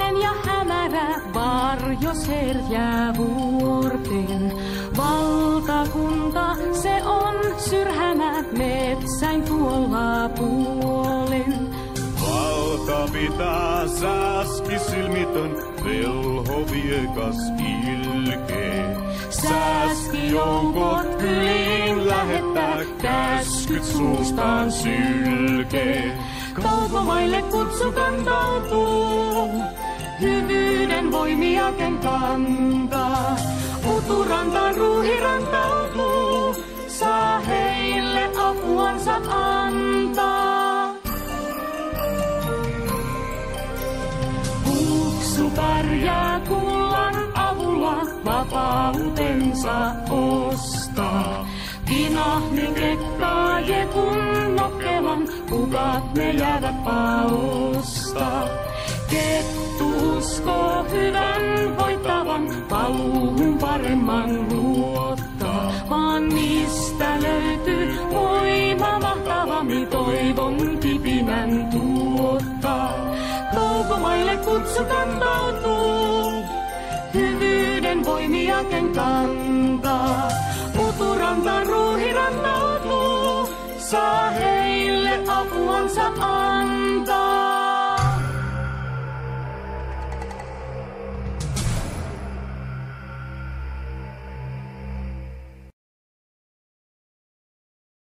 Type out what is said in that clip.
Pilvinen ja hämärä varjos herjää vuorten. Valtakunta se on syrhänä metsäin tuolla puolen. Valta pitää sääski silmitön, velho viekas ilkee. Sääski joukot kyliin lähettää, käskyt suustaan sylkee. Kaukomaille kutsu kantautuu, hyvyyden voimiaken kantaa. Uturantaan ruuhi rantautuu, saa heille apuansa antaa. Huksu pärjää kullan avulla, vapautensa ostaa. Kinahni kekkaa jekun nokkelan, kukat ne jäävät paosta. Kettu uskoo hyvän voittavan, paluun paremman luottaa. Vaan mistä löytyy voima mahtavammin toivon kipinän tuottaa. Kaukomaille kutsu kantautuu, hyvyyden voimiaken kantaa.